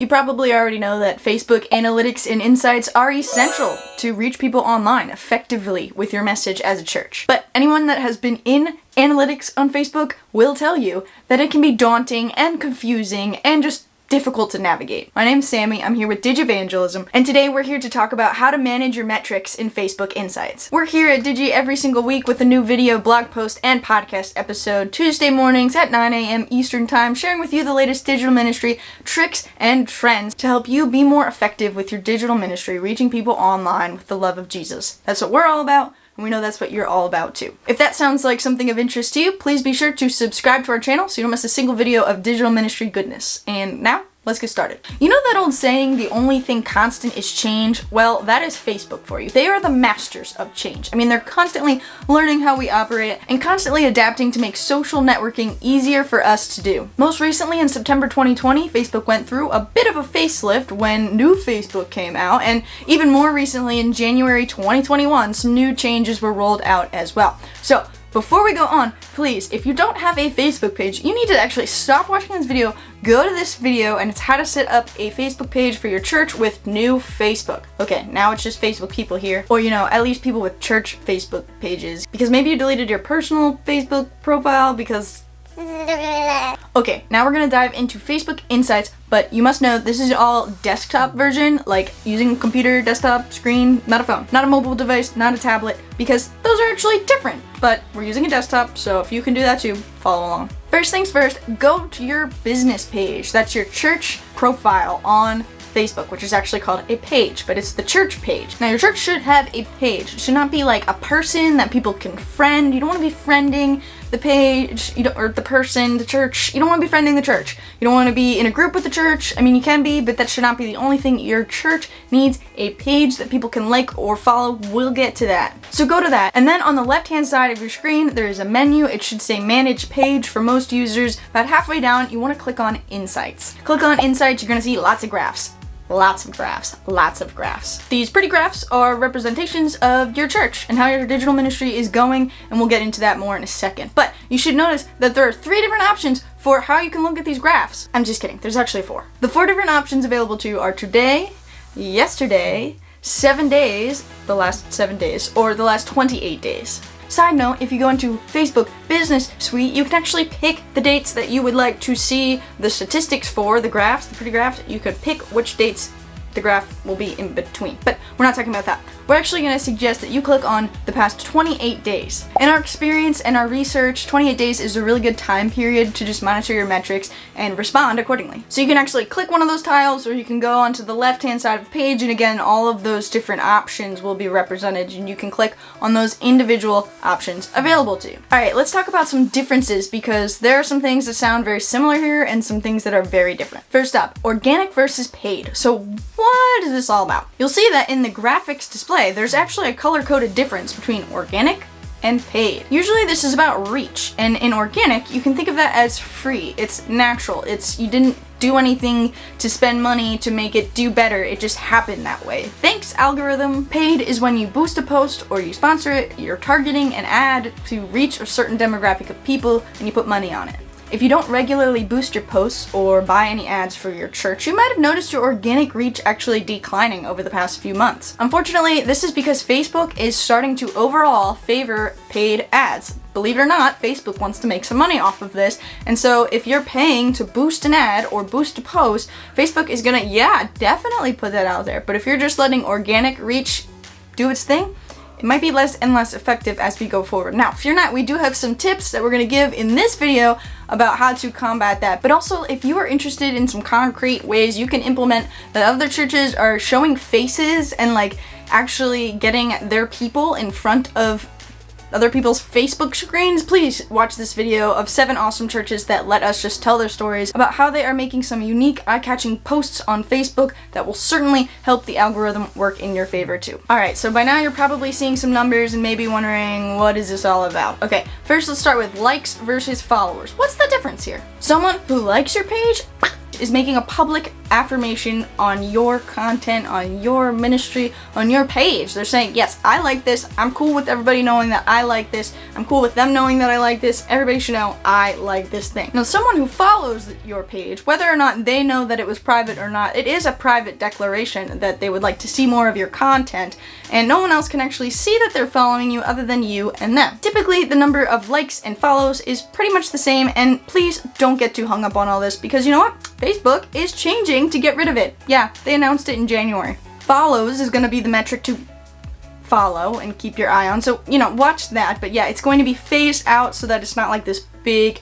You probably already know that Facebook analytics and insights are essential to reach people online effectively with your message as a church. But anyone that has been in analytics on Facebook will tell you that it can be daunting and confusing and just difficult to navigate. My name's Sammy, I'm here with Digivangelism, and today we're here to talk about how to manage your metrics in Facebook Insights. We're here at Digi every single week with a new video, blog post, and podcast episode, Tuesday mornings at 9 a.m. Eastern Time, sharing with you the latest digital ministry tricks and trends to help you be more effective with your digital ministry, reaching people online with the love of Jesus. That's what we're all about. And we know that's what you're all about too. If that sounds like something of interest to you, please be sure to subscribe to our channel so you don't miss a single video of digital ministry goodness. And now, let's get started. You know that old saying, the only thing constant is change? Well, that is Facebook for you. They are the masters of change. I mean, they're constantly learning how we operate and constantly adapting to make social networking easier for us to do. Most recently, in September 2020, Facebook went through a bit of a facelift when new Facebook came out, and even more recently, in January 2021, some new changes were rolled out as well. So, before we go on, please, if you don't have a Facebook page, you need to actually stop watching this video, go to this video, and it's how to set up a Facebook page for your church with new Facebook. Okay, now it's just Facebook people here, or at least people with church Facebook pages, because maybe you deleted your personal Facebook profile because... Okay, now we're gonna dive into Facebook Insights, but you must know this is all desktop version, like using a computer, desktop, screen, not a phone, not a mobile device, not a tablet, because those are actually different, but we're using a desktop, so if you can do that too, follow along. First things first, go to your business page. That's your church profile on Facebook, which is actually called a page, but it's the church page. Now, your church should have a page. It should not be like a person that people can friend. You don't want to be friending the page, or the person, the church. You don't want to be friending the church. You don't want to be in a group with the church. I mean, you can be, but that should not be the only thing. Your church needs a page that people can like or follow. We'll get to that. So go to that. And then on the left-hand side of your screen, there is a menu. It should say Manage Page for most users. About halfway down, you want to click on Insights. Click on Insights, you're going to see lots of graphs. Lots of graphs, lots of graphs. These pretty graphs are representations of your church and how your digital ministry is going, and we'll get into that more in a second. But you should notice that there are 3 different options for how you can look at these graphs. I'm just kidding, there's actually 4. The 4 different options available to you are today, yesterday, 7 days, the last 7 days, or the last 28 days. Side note, if you go into Facebook Business Suite, you can actually pick the dates that you would like to see the statistics for, the graphs, the pretty graphs. You could pick which dates the graph will be in between, but we're not talking about that. We're actually going to suggest that you click on the past 28 days. In our experience and our research, 28 days is a really good time period to just monitor your metrics and respond accordingly. So you can actually click one of those tiles, or you can go onto the left-hand side of the page, and again, all of those different options will be represented, and you can click on those individual options available to you. All right, let's talk about some differences, because there are some things that sound very similar here and some things that are very different. First up, organic versus paid. So what is this all about? You'll see that in the graphics display, there's actually a color-coded difference between organic and paid. Usually this is about reach, and in organic, you can think of that as free. It's natural. You didn't do anything to spend money to make it do better. It just happened that way. Thanks, algorithm. Paid is when you boost a post or you sponsor it, you're targeting an ad to reach a certain demographic of people, and you put money on it. If you don't regularly boost your posts or buy any ads for your church, you might have noticed your organic reach actually declining over the past few months. Unfortunately, this is because Facebook is starting to overall favor paid ads. Believe it or not, Facebook wants to make some money off of this, and so if you're paying to boost an ad or boost a post, Facebook is gonna, definitely put that out there. But if you're just letting organic reach do its thing, it might be less and less effective as we go forward. Now, fear not, we do have some tips that we're going to give in this video about how to combat that. But also, if you are interested in some concrete ways you can implement that other churches are showing faces and actually getting their people in front of other people's Facebook screens, please watch this video of 7 awesome churches that let us just tell their stories about how they are making some unique, eye-catching posts on Facebook that will certainly help the algorithm work in your favor too. Alright, so by now you're probably seeing some numbers and maybe wondering, what is this all about? Okay, first let's start with likes versus followers. What's the difference here? Someone who likes your page is making a public affirmation on your content, on your ministry, on your page. They're saying, yes, I like this. I'm cool with everybody knowing that I like this. I'm cool with them knowing that I like this. Everybody should know I like this thing. Now, someone who follows your page, whether or not they know that it was private or not, it is a private declaration that they would like to see more of your content, and no one else can actually see that they're following you other than you and them. Typically, the number of likes and follows is pretty much the same, and please don't get too hung up on all this, because you know what? Facebook is changing to get rid of it. Yeah, they announced it in January. Follows is going to be the metric to follow and keep your eye on, so watch that. But yeah, it's going to be phased out so that it's not like this big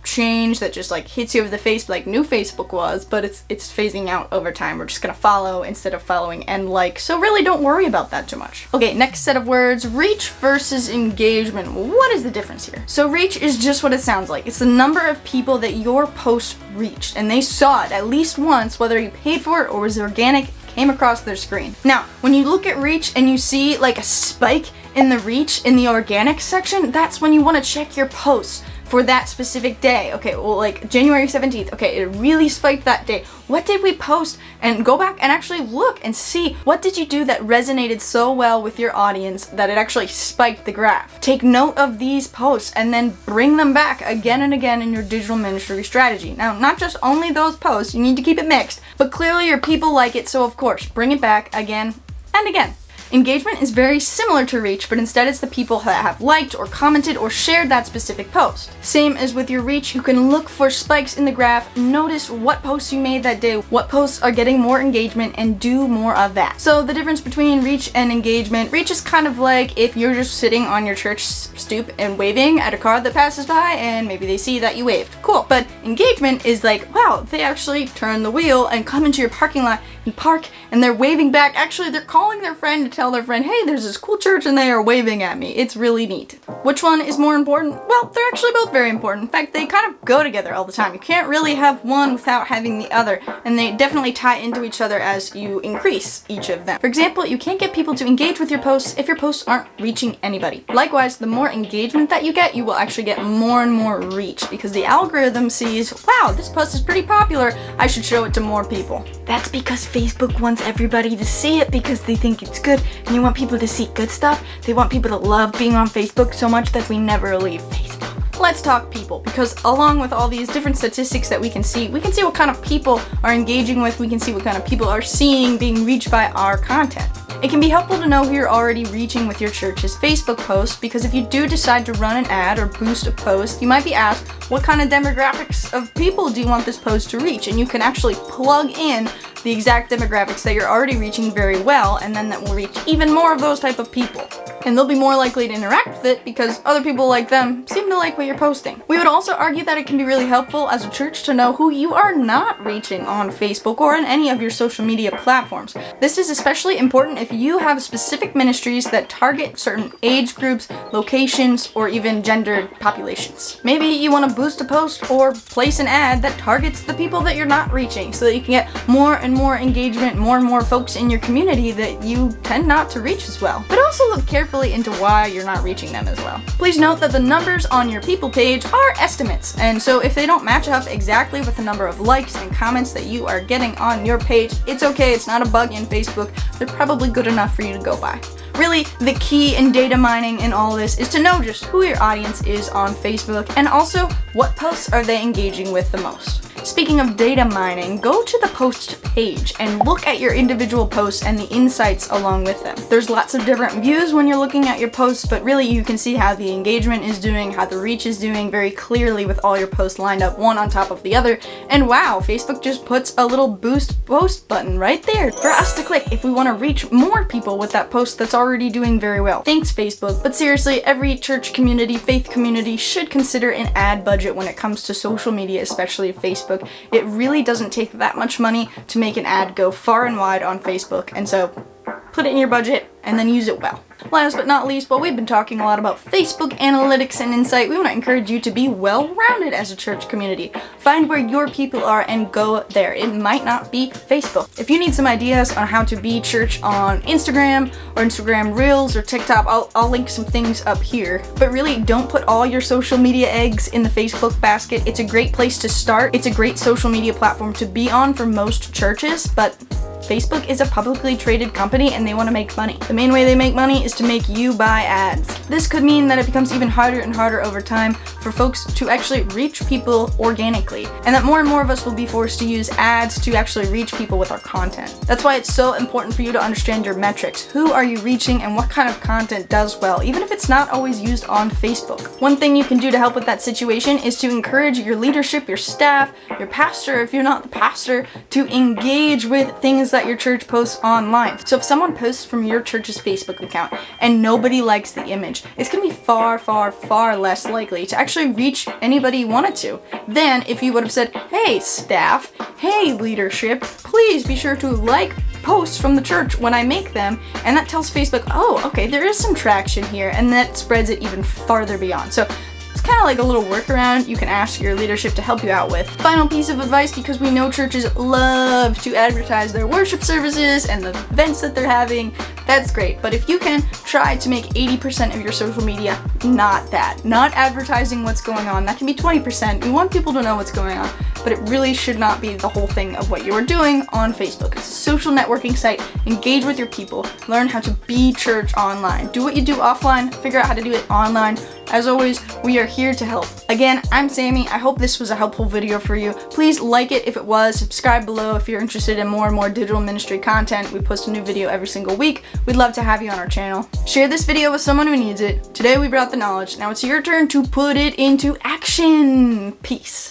change that just like hits you over the face like new Facebook was, but it's phasing out over time. We're just gonna follow instead of following and like, so really don't worry about that too much. Okay, next set of words, reach versus engagement. What is the difference here? So reach is just what it sounds like. It's the number of people that your post reached, and they saw it at least once, whether you paid for it or was organic, came across their screen. Now, when you look at reach and you see like a spike in the reach in the organic section, that's when you want to check your posts for that specific day. Okay, well, like January 17th, okay, it really spiked that day. What did we post? And go back and actually look and see, what did you do that resonated so well with your audience that it actually spiked the graph? Take note of these posts and then bring them back again and again in your digital ministry strategy. Now, not just only those posts, you need to keep it mixed, but clearly your people like it, so of course, bring it back again and again. Engagement is very similar to reach, but instead it's the people that have liked or commented or shared that specific post. Same as with your reach, you can look for spikes in the graph, notice what posts you made that day, what posts are getting more engagement, and do more of that. So the difference between reach and engagement, reach is kind of like if you're just sitting on your church stoop and waving at a car that passes by and maybe they see that you waved. Cool. But engagement is like, wow, they actually turn the wheel and come into your parking lot and park, and they're waving back. Actually, they're calling their friend to tell their friend, hey, there's this cool church and they are waving at me. It's really neat. Which one is more important? Well, they're actually both very important. In fact, they kind of go together all the time. You can't really have one without having the other, and they definitely tie into each other as you increase each of them. For example, you can't get people to engage with your posts if your posts aren't reaching anybody. Likewise, the more engagement that you get, you will actually get more and more reach, because the algorithm sees, wow, this post is pretty popular, I should show it to more people. That's because Facebook wants everybody to see it because they think it's good, and they want people to see good stuff. They want people to love being on Facebook so much that we never leave Facebook. Let's talk people, because along with all these different statistics that we can see what kind of people are engaging with, we can see what kind of people are seeing, being reached by our content. It can be helpful to know who you're already reaching with your church's Facebook posts, because if you do decide to run an ad or boost a post, you might be asked, what kind of demographics of people do you want this post to reach? And you can actually plug in the exact demographics that you're already reaching very well, and then that will reach even more of those type of people. And they'll be more likely to interact with it because other people like them seem to like what you're posting. We would also argue that it can be really helpful as a church to know who you are not reaching on Facebook or on any of your social media platforms. This is especially important if you have specific ministries that target certain age groups, locations, or even gendered populations. Maybe you want to boost a post or place an ad that targets the people that you're not reaching so that you can get more and more engagement, more and more folks in your community that you tend not to reach as well. But also look carefully into why you're not reaching them as well. Please note that the numbers on your people page are estimates, and so if they don't match up exactly with the number of likes and comments that you are getting on your page, it's okay, it's not a bug in Facebook, they're probably good enough for you to go by. Really, the key in data mining in all this is to know just who your audience is on Facebook, and also what posts are they engaging with the most. Speaking of data mining, go to the post page and look at your individual posts and the insights along with them. There's lots of different views when you're looking at your posts, but really you can see how the engagement is doing, how the reach is doing very clearly with all your posts lined up one on top of the other. And wow, Facebook just puts a little boost post button right there for us to click if we want to reach more people with that post that's already doing very well. Thanks, Facebook. But seriously, every church community, faith community should consider an ad budget when it comes to social media, especially Facebook. It really doesn't take that much money to make an ad go far and wide on Facebook, and so put it in your budget, and then use it well. Last but not least, while we've been talking a lot about Facebook analytics and insight, we want to encourage you to be well-rounded as a church community. Find where your people are and go there. It might not be Facebook. If you need some ideas on how to be church on Instagram or Instagram Reels or TikTok, I'll link some things up here. But really, don't put all your social media eggs in the Facebook basket. It's a great place to start. It's a great social media platform to be on for most churches, but Facebook is a publicly traded company and they want to make money. The main way they make money is to make you buy ads. This could mean that it becomes even harder and harder over time for folks to actually reach people organically, and that more and more of us will be forced to use ads to actually reach people with our content. That's why it's so important for you to understand your metrics. Who are you reaching and what kind of content does well, even if it's not always used on Facebook. One thing you can do to help with that situation is to encourage your leadership, your staff, your pastor, if you're not the pastor, to engage with things that your church posts online. So if someone posts from your church's Facebook account and nobody likes the image, it's going to be far, far, far less likely to actually reach anybody you wanted to than if you would have said, hey staff, hey leadership, please be sure to like posts from the church when I make them, and that tells Facebook, oh, okay, there is some traction here, and that spreads it even farther beyond. So it's kind of like a little workaround you can ask your leadership to help you out with. Final piece of advice, because we know churches love to advertise their worship services and the events that they're having, that's great. But if you can, try to make 80% of your social media not that. Not advertising what's going on. That can be 20%. We want people to know what's going on, but it really should not be the whole thing of what you are doing on Facebook. It's a social networking site. Engage with your people. Learn how to be church online. Do what you do offline. Figure out how to do it online. As always, we are here to help. Again, I'm Sammy. I hope this was a helpful video for you. Please like it if it was. Subscribe below if you're interested in more and more digital ministry content. We post a new video every single week. We'd love to have you on our channel. Share this video with someone who needs it. Today we brought the knowledge. Now it's your turn to put it into action. Peace.